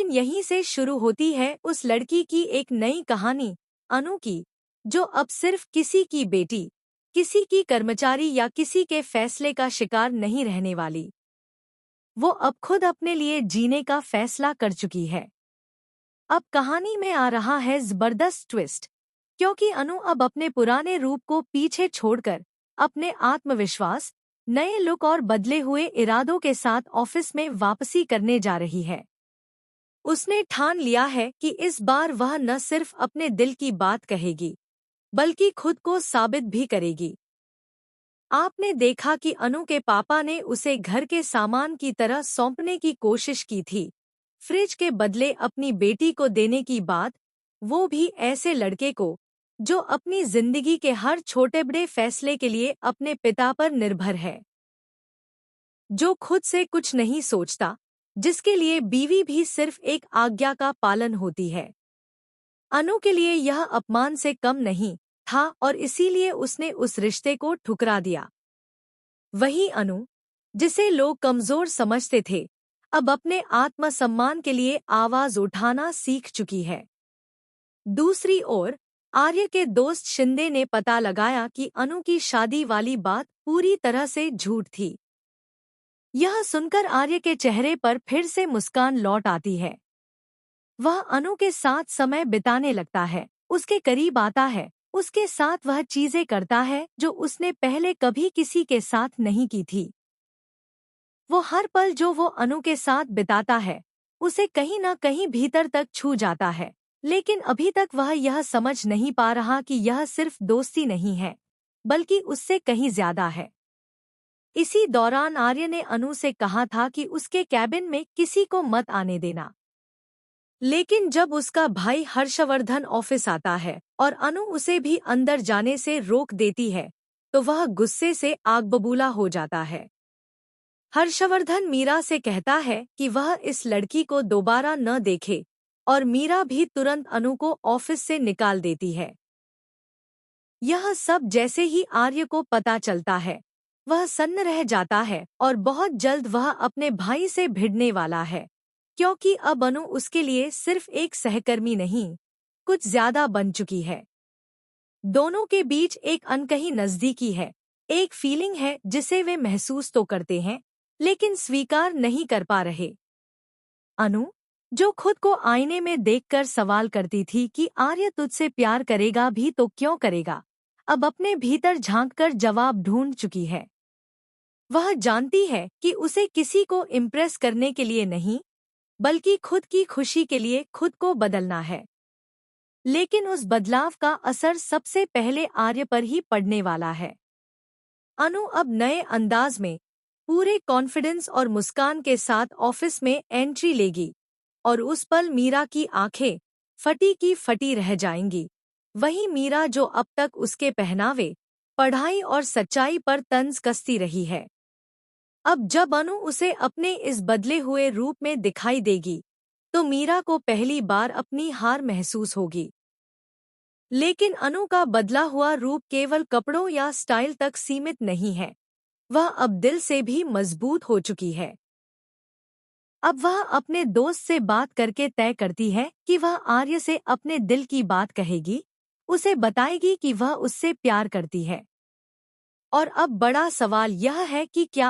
लेकिन यहीं से शुरू होती है उस लड़की की एक नई कहानी, अनु की, जो अब सिर्फ किसी की बेटी, किसी की कर्मचारी या किसी के फैसले का शिकार नहीं रहने वाली। वो अब खुद अपने लिए जीने का फैसला कर चुकी है। अब कहानी में आ रहा है जबरदस्त ट्विस्ट, क्योंकि अनु अब अपने पुराने रूप को पीछे छोड़कर अपने आत्मविश्वास, नए लुक और बदले हुए इरादों के साथ ऑफिस में वापसी करने जा रही है। उसने ठान लिया है कि इस बार वह न सिर्फ अपने दिल की बात कहेगी, बल्कि खुद को साबित भी करेगी। आपने देखा कि अनु के पापा ने उसे घर के सामान की तरह सौंपने की कोशिश की थी, फ्रिज के बदले अपनी बेटी को देने की बात, वो भी ऐसे लड़के को जो अपनी जिंदगी के हर छोटे बड़े फैसले के लिए अपने पिता पर निर्भर है, जो खुद से कुछ नहीं सोचता, जिसके लिए बीवी भी सिर्फ एक आज्ञा का पालन होती है। अनु के लिए यह अपमान से कम नहीं था और इसीलिए उसने उस रिश्ते को ठुकरा दिया। वही अनु, जिसे लोग कमजोर समझते थे, अब अपने आत्मसम्मान के लिए आवाज उठाना सीख चुकी है। दूसरी ओर आर्य के दोस्त शिंदे ने पता लगाया कि अनु की शादी वाली बात पूरी तरह से झूठ थी। यह सुनकर आर्य के चेहरे पर फिर से मुस्कान लौट आती है। वह अनु के साथ समय बिताने लगता है, उसके करीब आता है, उसके साथ वह चीजें करता है जो उसने पहले कभी किसी के साथ नहीं की थी। वो हर पल जो वो अनु के साथ बिताता है, उसे कहीं न कहीं भीतर तक छू जाता है, लेकिन अभी तक वह यह समझ नहीं पा रहा कि यह सिर्फ दोस्ती नहीं है, बल्कि उससे कहीं ज्यादा है। इसी दौरान आर्य ने अनु से कहा था कि उसके कैबिन में किसी को मत आने देना। लेकिन जब उसका भाई हर्षवर्धन ऑफिस आता है और अनु उसे भी अंदर जाने से रोक देती है, तो वह गुस्से से आग बबूला हो जाता है। हर्षवर्धन मीरा से कहता है कि वह इस लड़की को दोबारा न देखे, और मीरा भी तुरंत अनु को ऑफिस से निकाल देती है। यह सब जैसे ही आर्य को पता चलता है, वह सन्न रह जाता है और बहुत जल्द वह अपने भाई से भिड़ने वाला है, क्योंकि अब अनु उसके लिए सिर्फ एक सहकर्मी नहीं, कुछ ज्यादा बन चुकी है। दोनों के बीच एक अनकही नजदीकी है, एक फीलिंग है जिसे वे महसूस तो करते हैं, लेकिन स्वीकार नहीं कर पा रहे। अनु, जो खुद को आईने में देखकर सवाल करती थी कि आर्य तुझसे प्यार करेगा भी तो क्यों करेगा, अब अपने भीतर झांककर जवाब ढूंढ चुकी है। वह जानती है कि उसे किसी को इम्प्रेस करने के लिए नहीं, बल्कि खुद की खुशी के लिए खुद को बदलना है। लेकिन उस बदलाव का असर सबसे पहले आर्य पर ही पड़ने वाला है। अनु अब नए अंदाज में, पूरे कॉन्फिडेंस और मुस्कान के साथ ऑफिस में एंट्री लेगी, और उस पल मीरा की आंखें फटी की फटी रह जाएंगी। वही मीरा जो अब तक उसके पहनावे, पढ़ाई और सच्चाई पर तंज कसती रही है। अब जब अनु उसे अपने इस बदले हुए रूप में दिखाई देगी, तो मीरा को पहली बार अपनी हार महसूस होगी। लेकिन अनु का बदला हुआ रूप केवल कपड़ों या स्टाइल तक सीमित नहीं है, वह अब दिल से भी मजबूत हो चुकी है। अब वह अपने दोस्त से बात करके तय करती है कि वह आर्य से अपने दिल की बात कहेगी, उसे बताएगी कि वह उससे प्यार करती है। और अब बड़ा सवाल यह है कि क्या